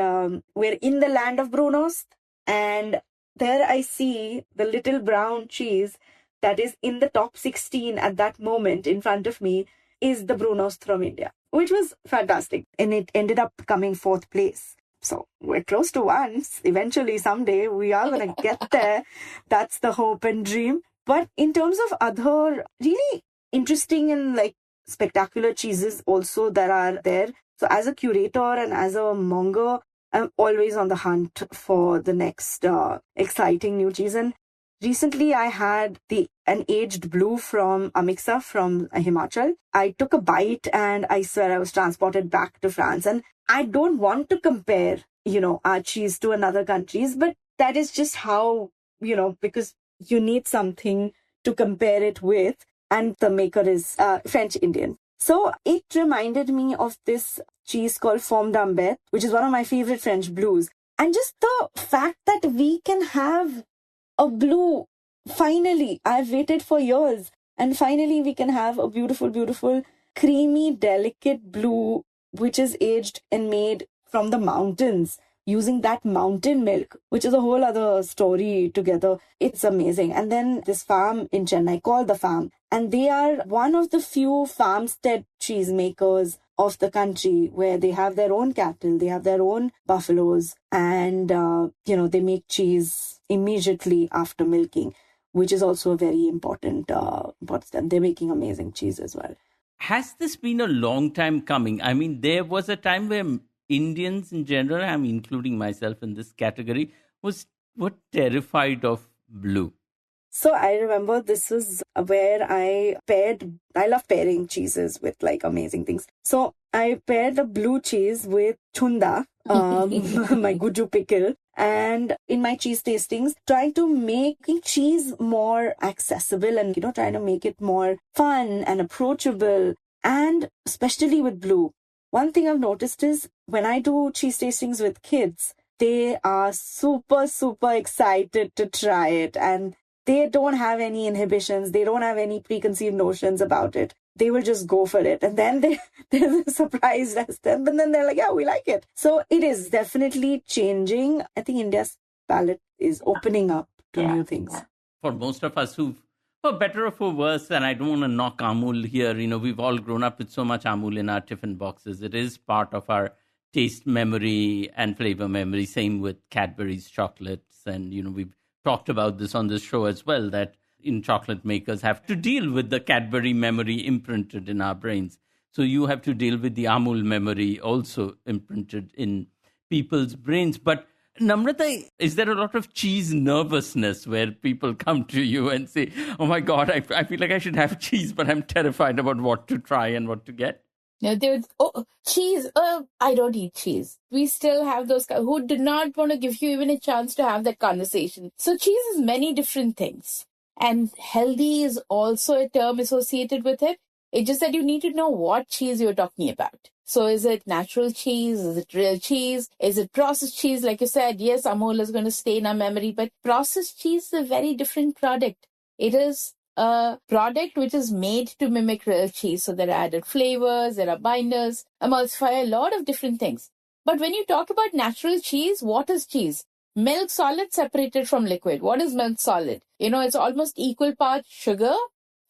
we're in the land of brunost, and there I see the little brown cheese that is in the top 16 at that moment in front of me is the brunost from India, which was fantastic. And it ended up coming 4th place. So we're close to once. Eventually, someday, we are going to get there. That's the hope and dream. But in terms of other really interesting and like spectacular cheeses also that are there. So as a curator and as a monger, I'm always on the hunt for the next exciting new cheese. And recently, I had an aged blue from Amiksa from Himachal. I took a bite and I swear I was transported back to France. And I don't want to compare, our cheese to another country's, but that is just how, because you need something to compare it with. And the maker is French-Indian. So it reminded me of this cheese called Forme d'Ambert, which is one of my favorite French blues. And just the fact that we can have a blue, finally, I've waited for years. And finally, we can have a beautiful, beautiful, creamy, delicate blue, which is aged and made from the mountains using that mountain milk, which is a whole other story together. It's amazing. And then this farm in Chennai called The Farm, and they are one of the few farmstead cheesemakers of the country where they have their own cattle, they have their own buffaloes, and, they make cheese immediately after milking, which is also a very important step. They're making amazing cheese as well. Has this been a long time coming? I mean, there was a time where Indians in general, I'm including myself in this category, were terrified of blue. So I remember this was where I love pairing cheeses with like amazing things. So I paired the blue cheese with chunda, my guju pickle. And in my cheese tastings, trying to make cheese more accessible and, trying to make it more fun and approachable. And especially with blue. One thing I've noticed is when I do cheese tastings with kids, they are super, super excited to try it. And they don't have any inhibitions. They don't have any preconceived notions about it. They will just go for it. And then they're surprised as them. But then they're like, yeah, we like it. So it is definitely changing. I think India's palate is opening up to new things. For most of us who, for better or for worse, and I don't want to knock Amul here, we've all grown up with so much Amul in our tiffin boxes. It is part of our taste memory and flavor memory. Same with Cadbury's chocolates. And, we've talked about this on this show as well, that chocolate makers have to deal with the Cadbury memory imprinted in our brains. So you have to deal with the Amul memory also imprinted in people's brains. But Namrata, is there a lot of cheese nervousness where people come to you and say, oh my God, I feel like I should have cheese, but I'm terrified about what to try and what to get? No, they would, cheese, I don't eat cheese. We still have those who do not want to give you even a chance to have that conversation. So cheese is many different things. And healthy is also a term associated with it. It's just that you need to know what cheese you're talking about. So is it natural cheese? Is it real cheese? Is it processed cheese? Like you said, yes, Amul is going to stay in our memory, but processed cheese is a very different product. It is a product which is made to mimic real cheese. So there are added flavors, there are binders, emulsify, a lot of different things. But when you talk about natural cheese, what is cheese? Milk solid separated from liquid. What is milk solid? It's almost equal parts sugar,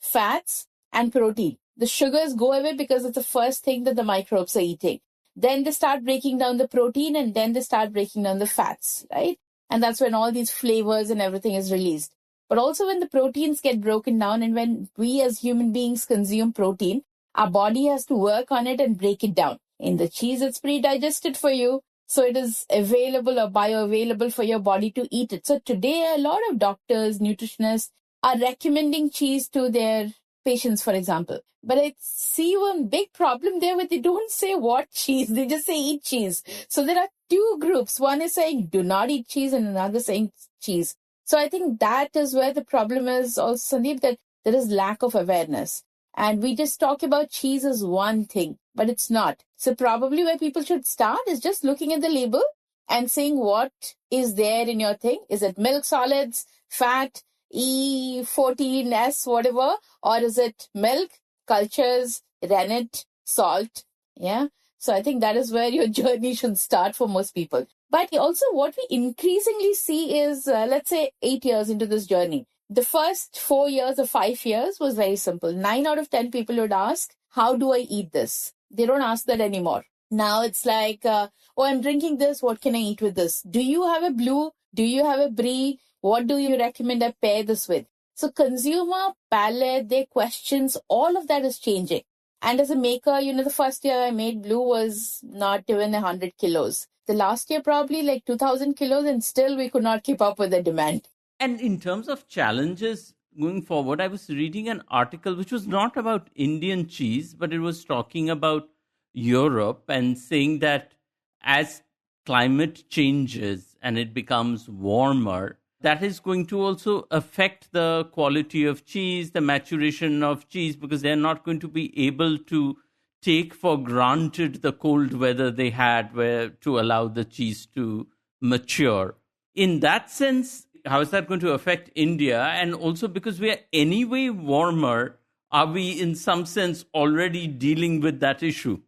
fats, and protein. The sugars go away because it's the first thing that the microbes are eating. Then they start breaking down the protein and then they start breaking down the fats, right? And that's when all these flavors and everything is released. But also when the proteins get broken down and when we as human beings consume protein, our body has to work on it and break it down. In the cheese, it's pre-digested for you. So it is available or bioavailable for your body to eat it. So today, a lot of doctors, nutritionists are recommending cheese to their patients, for example. But I see one big problem there where they don't say what cheese. They just say eat cheese. So there are two groups. One is saying do not eat cheese and another saying cheese. So I think that is where the problem is also, Sandip, that there is lack of awareness. And we just talk about cheese as one thing, but it's not. So probably where people should start is just looking at the label and saying what is there in your thing. Is it milk solids, fat, E14S, whatever? Or is it milk, cultures, rennet, salt? Yeah. So I think that is where your journey should start for most people. But also what we increasingly see is, let's say 8 years into this journey, the first 4 years or 5 years was very simple. 9 out of 10 people would ask, how do I eat this? They don't ask that anymore. Now it's like, I'm drinking this. What can I eat with this? Do you have a blue? Do you have a brie? What do you recommend I pair this with? So consumer palate, their questions, all of that is changing. And as a maker, the first year I made blue was not even 100 kilos. The last year probably like 2,000 kilos and still we could not keep up with the demand. And in terms of challenges going forward, I was reading an article which was not about Indian cheese, but it was talking about Europe and saying that as climate changes and it becomes warmer, that is going to also affect the quality of cheese, the maturation of cheese, because they're not going to be able to take for granted the cold weather they had to allow the cheese to mature. In that sense, how is that going to affect India? And also because we are anyway warmer, are we in some sense already dealing with that issue?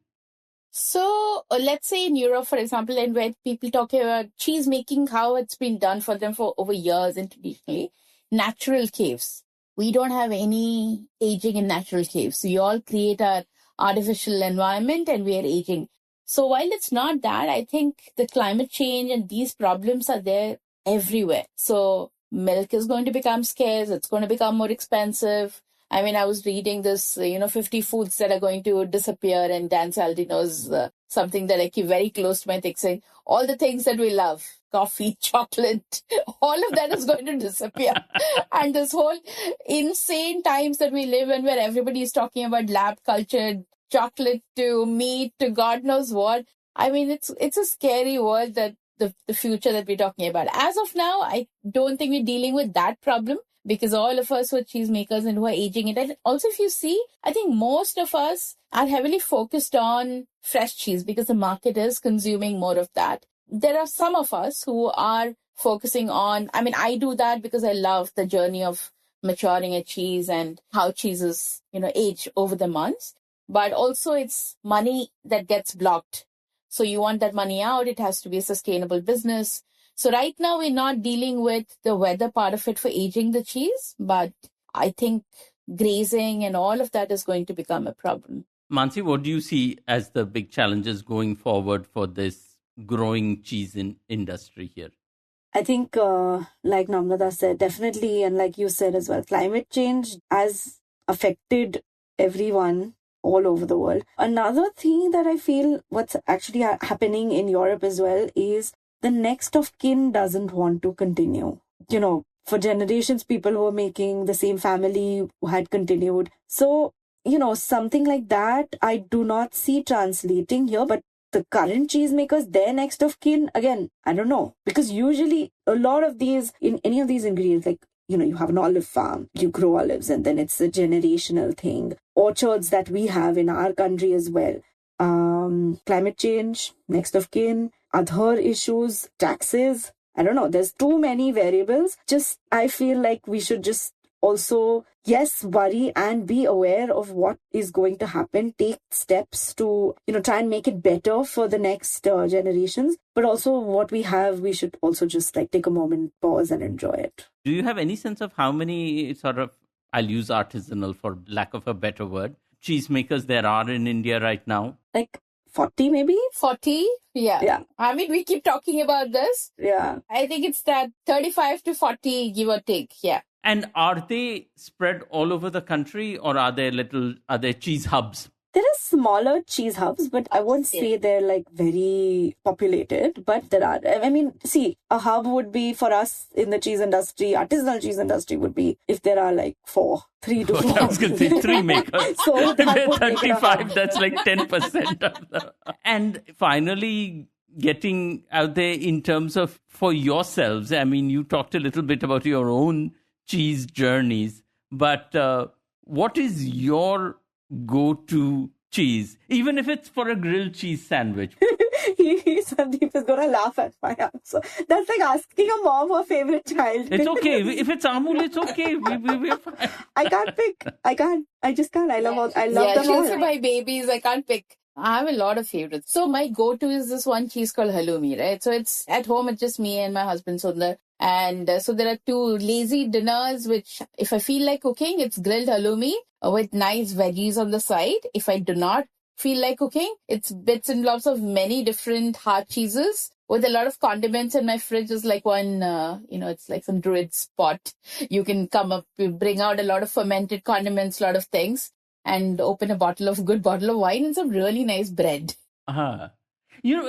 So let's say in Europe, for example, and where people talk about cheese making, how it's been done for them for over years and traditionally, natural caves. We don't have any aging in natural caves. We all create our artificial environment and we are aging. So while it's not that, I think the climate change and these problems are there everywhere. So milk is going to become scarce. It's going to become more expensive. I mean, I was reading this, 50 foods that are going to disappear, and Dan Saldino's something that I keep very close to my thing, saying all the things that we love, coffee, chocolate, all of that is going to disappear. And this whole insane times that we live in where everybody is talking about lab cultured chocolate to meat to God knows what. I mean, it's a scary world that the future that we're talking about. As of now, I don't think we're dealing with that problem because all of us who are cheesemakers and who are aging it. And also, if you see, I think most of us are heavily focused on fresh cheese because the market is consuming more of that. There are some of us who are focusing on, I mean, I do that because I love the journey of maturing a cheese and how cheeses, age over the months. But also it's money that gets blocked. So you want that money out. It has to be a sustainable business. So right now we're not dealing with the weather part of it for aging the cheese, but I think grazing and all of that is going to become a problem. Mansi, what do you see as the big challenges going forward for this growing cheese industry here? I think, like Namrata said, definitely, and like you said as well, climate change has affected everyone all over the world. Another thing that I feel what's actually happening in Europe as well is the next of kin doesn't want to continue. For generations, people who were making the same family had continued. So, something like that, I do not see translating here, but the current cheesemakers, their next of kin, again, I don't know. Because usually a lot of these, in any of these ingredients, like, you have an olive farm, you grow olives, and then it's a generational thing. Orchards that we have in our country as well. Climate change, next of kin, other issues, taxes. I don't know. There's too many variables. I feel like we should just also, yes, worry and be aware of what is going to happen. Take steps to, try and make it better for the next generations. But also what we have, we should also just take a moment, pause and enjoy it. Do you have any sense of how many I'll use artisanal for lack of a better word, cheesemakers there are in India right now? 40 maybe? 40? Yeah. I mean, we keep talking about this. Yeah. I think it's that 35 to 40, give or take. Yeah. And are they spread all over the country or are there cheese hubs? There are smaller cheese hubs, but I won't say they're very populated, but there are. I mean, see, a hub would be for us in the cheese industry, artisanal cheese industry would be if there are 3 to 4. I was going to say 3 makers. So if 35, that's 10% of the... And finally, getting out there in terms of for yourselves, I mean, you talked a little bit about your own cheese journeys, but what is your go-to cheese, even if it's for a grilled cheese sandwich? Sandip is going to laugh at my answer. That's like asking a mom her favorite child. It's okay. If it's Amul, it's okay. We're fine. I can't pick. I just can't. I love them all. For my babies, I can't pick. I have a lot of favorites. So my go-to is this one cheese called halloumi, right? So it's at home, it's just me and my husband Sundar. And so there are 2 lazy dinners, which if I feel like cooking, it's grilled halloumi with nice veggies on the side. If I do not feel like cooking, it's bits and blobs of many different hard cheeses with a lot of condiments. In my fridge is one, it's like some druid spot. You can bring out a lot of fermented condiments, a lot of things, and open a good bottle of wine and some really nice bread. Uh-huh.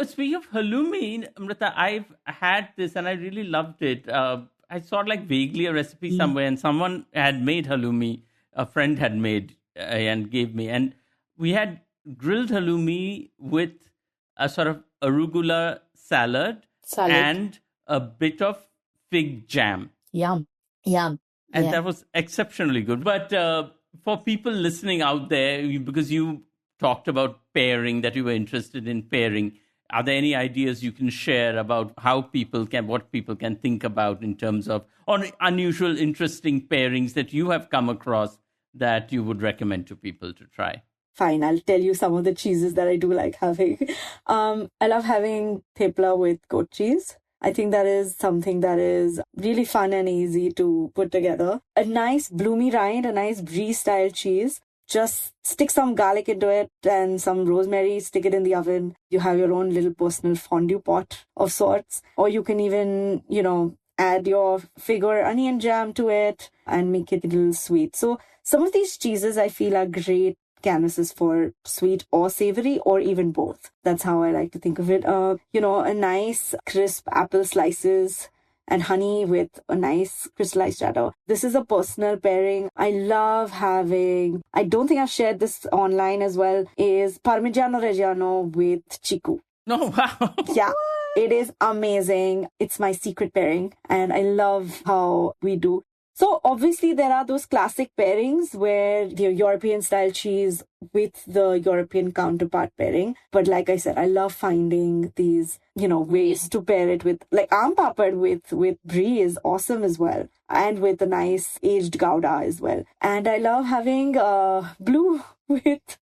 Speaking of halloumi, Amrita, I've had this and I really loved it. I saw vaguely a recipe somewhere and someone had made halloumi, a friend had made and gave me. And we had grilled halloumi with a sort of arugula salad. And a bit of fig jam. Yum. And that was exceptionally good. But for people listening out there, because you talked about pairing, that you were interested in pairing, are there any ideas you can share about what people can think about in terms of or unusual, interesting pairings that you have come across that you would recommend to people to try? Fine, I'll tell you some of the cheeses that I do like having. I love having thepla with goat cheese. I think that is something that is really fun and easy to put together. A nice bloomy rind, a nice Brie style cheese. Just stick some garlic into it and some rosemary, stick it in the oven. You have your own little personal fondue pot of sorts. Or you can even, add your fig or onion jam to it and make it a little sweet. So some of these cheeses I feel are great canvases for sweet or savory or even both. That's how I like to think of it. A nice crisp apple slices and honey with a nice crystallized cheddar. This is a personal pairing. I love having, I don't think I've shared this online as well, is Parmigiano Reggiano with Chiku. Oh, wow. Yeah, it is amazing. It's my secret pairing and I love how we do. So obviously there are those classic pairings where the European style cheese with the European counterpart pairing. But like I said, I love finding these, ways to pair it with, like aam papad with Brie is awesome as well. And with a nice aged Gouda as well. And I love having blue with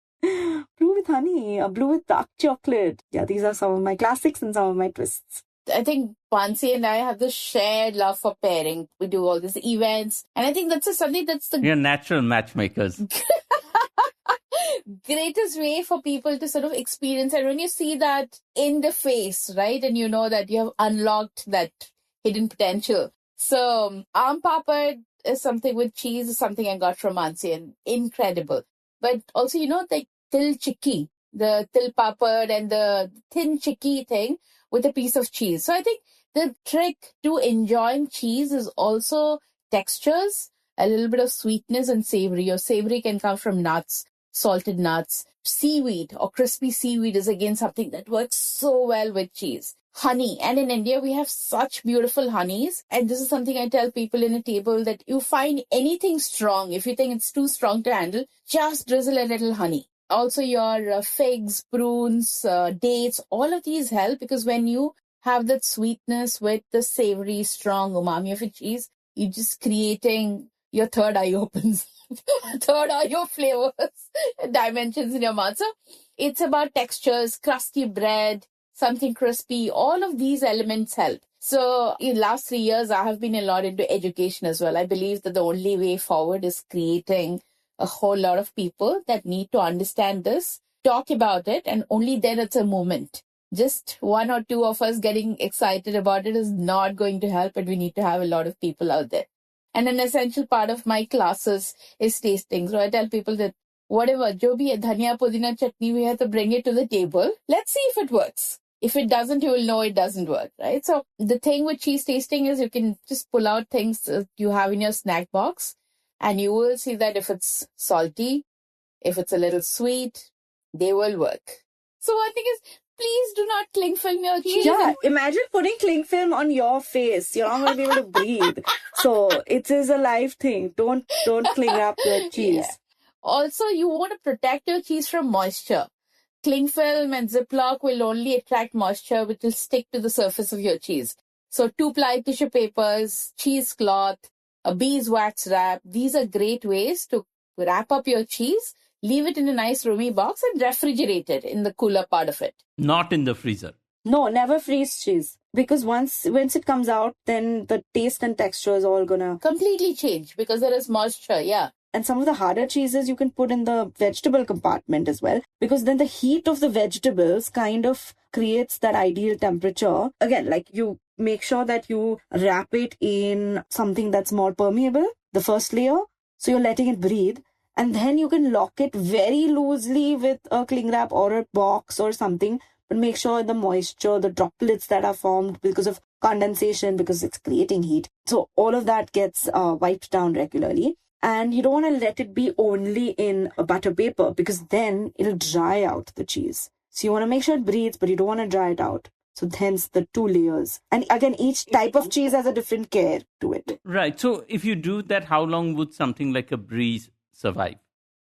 honey, blue with dark chocolate. Yeah, these are some of my classics and some of my twists. I think Mansi and I have this shared love for pairing. We do all these events. And I think that's something that's the You're natural matchmakers. greatest way for people to sort of experience. And when you see that in the face, right? And you know that you have unlocked that hidden potential. So aam papad is something with cheese, is something I got from Mansi and incredible. But also, like til chikki, the til papad and the thin chikki thing with a piece of cheese. So I think the trick to enjoying cheese is also textures, a little bit of sweetness and savory. Your savory can come from nuts, salted nuts, seaweed or crispy seaweed is again something that works so well with cheese. Honey. And in India, we have such beautiful honeys. And this is something I tell people in a table that you find anything strong. If you think it's too strong to handle, just drizzle a little honey. Also, your figs, prunes, dates, all of these help because when you have that sweetness with the savory, strong umami of a cheese, you're just creating your third eye opens. Third eye of flavors, dimensions in your mouth. So it's about textures, crusty bread, something crispy. All of these elements help. So in the last 3 years, I have been a lot into education as well. I believe that the only way forward is creating a whole lot of people that need to understand this, talk about it, and only then it's a movement. Just one or two of us getting excited about it is not going to help, and we need to have a lot of people out there. And an essential part of my classes is tasting. So I tell people that whatever, jo bhi hai, dhania, pudina, chutney, we have to bring it to the table. Let's see if it works. If it doesn't, you will know it doesn't work, right? So the thing with cheese tasting is you can just pull out things you have in your snack box and you will see that if it's salty, if it's a little sweet, they will work. So one thing is, please do not cling film your cheese. Yeah, imagine putting cling film on your face. You're not going to be able to breathe. So it is a live thing. Don't cling up your cheese. Yeah. Also, you want to protect your cheese from moisture. Cling film and Ziploc will only attract moisture, which will stick to the surface of your cheese. So 2-ply tissue papers, cheesecloth, a beeswax wrap. These are great ways to wrap up your cheese, leave it in a nice roomy box and refrigerate it in the cooler part of it. Not in the freezer. No, never freeze cheese. Because once it comes out, then the taste and texture is all gonna completely change because there is moisture, yeah. And some of the harder cheeses you can put in the vegetable compartment as well. Because then the heat of the vegetables kind of creates that ideal temperature. Again, like you make sure that you wrap it in something that's more permeable, the first layer. So you're letting it breathe. And then you can lock it very loosely with a cling wrap or a box or something. But make sure the moisture, the droplets that are formed because of condensation, because it's creating heat. So all of that gets wiped down regularly. And you don't want to let it be only in a butter paper because then it'll dry out the cheese. So you want to make sure it breathes, but you don't want to dry it out. So hence the 2 layers. And again, each type of cheese has a different care to it. Right. So if you do that, how long would something like a Brie survive?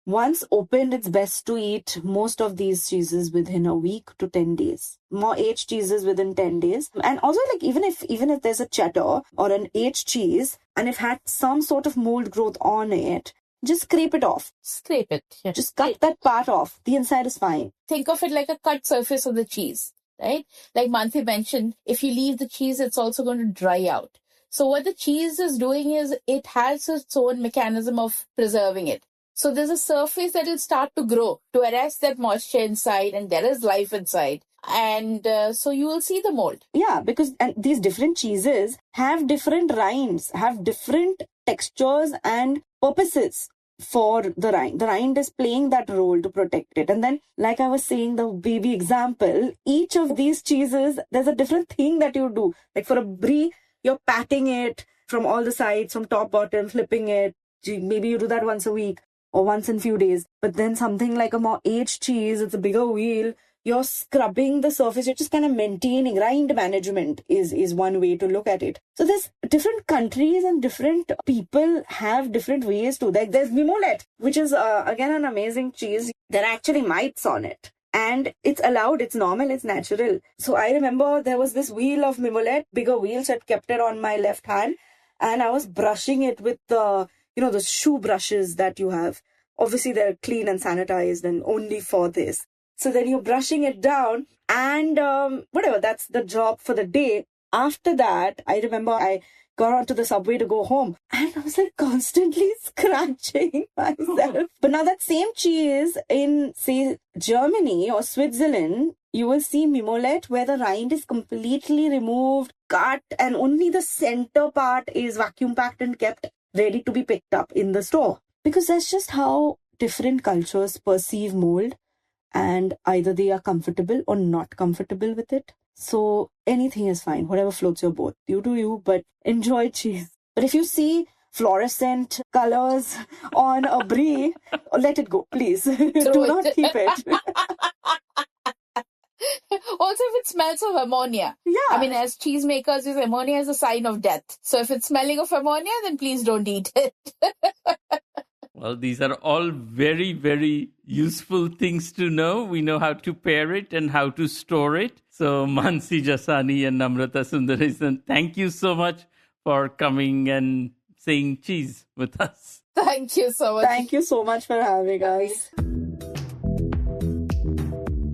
Once opened, it's best to eat most of these cheeses within a week to 10 days. More aged cheeses within 10 days. And also, like even if there's a cheddar or an aged cheese and it had some sort of mold growth on it, just scrape it off. Scrape it. Yeah. Just cut that part off. The inside is fine. Think of it like a cut surface of the cheese, right? Like Mansi mentioned, if you leave the cheese, it's also going to dry out. So what the cheese is doing is it has its own mechanism of preserving it. So there's a surface that will start to grow to arrest that moisture inside and there is life inside. And so you will see the mold. Yeah, because these different cheeses have different rinds, have different textures and purposes for the rind. The rind is playing that role to protect it. And then, like I was saying, the baby example, each of these cheeses, there's a different thing that you do. Like for a Brie, you're patting it from all the sides, from top, bottom, flipping it. Maybe you do that once a week or once in few days. But then something like a more aged cheese, it's a bigger wheel. You're scrubbing the surface. You're just kind of maintaining. Rind management is one way to look at it. So there's different countries and different people have different ways to. Like there's mimolette, which is again an amazing cheese. There are actually mites on it. And it's allowed, it's normal, it's natural. So I remember there was this wheel of mimolette, bigger wheels. I kept it on my left hand. And I was brushing it with the, those shoe brushes that you have. Obviously, they're clean and sanitized and only for this. So then you're brushing it down and whatever, that's the job for the day. After that, I remember I got onto the subway to go home and I was like constantly scratching myself. But now that same cheese in, say, Germany or Switzerland, you will see mimolette where the rind is completely removed, cut, and only the center part is vacuum packed and kept ready to be picked up in the store. Because that's just how different cultures perceive mold. And either they are comfortable or not comfortable with it. So anything is fine, whatever floats your boat. You do you, but enjoy cheese. But if you see fluorescent colors on a brie, let it go, please. Do not keep it. Also, if it smells of ammonia. Yeah. I mean, as cheesemakers, ammonia is a sign of death. So if it's smelling of ammonia, then please don't eat it. Well, these are all very, very useful things to know. We know how to pair it and how to store it. So Mansi, Jasani and Namrata Sundaresan, thank you so much for coming and saying cheese with us. Thank you so much. Thank you so much for having us.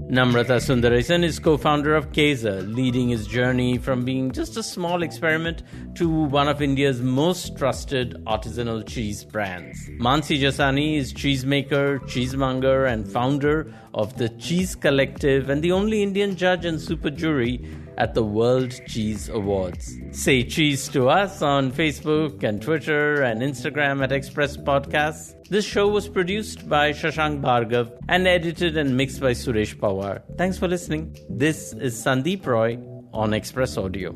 Namrata Sundaresan is co-founder of Käse, leading his journey from being just a small experiment to one of India's most trusted artisanal cheese brands. Mansi Jasani is cheesemaker, cheesemonger and founder of the Cheese Collective and the only Indian judge and super jury at the World Cheese Awards. Say cheese to us on Facebook and Twitter and Instagram at Express Podcasts. This show was produced by Shashank Bhargava and edited and mixed by Suresh Pawar. Thanks for listening. This is Sandip Roy on Express Audio.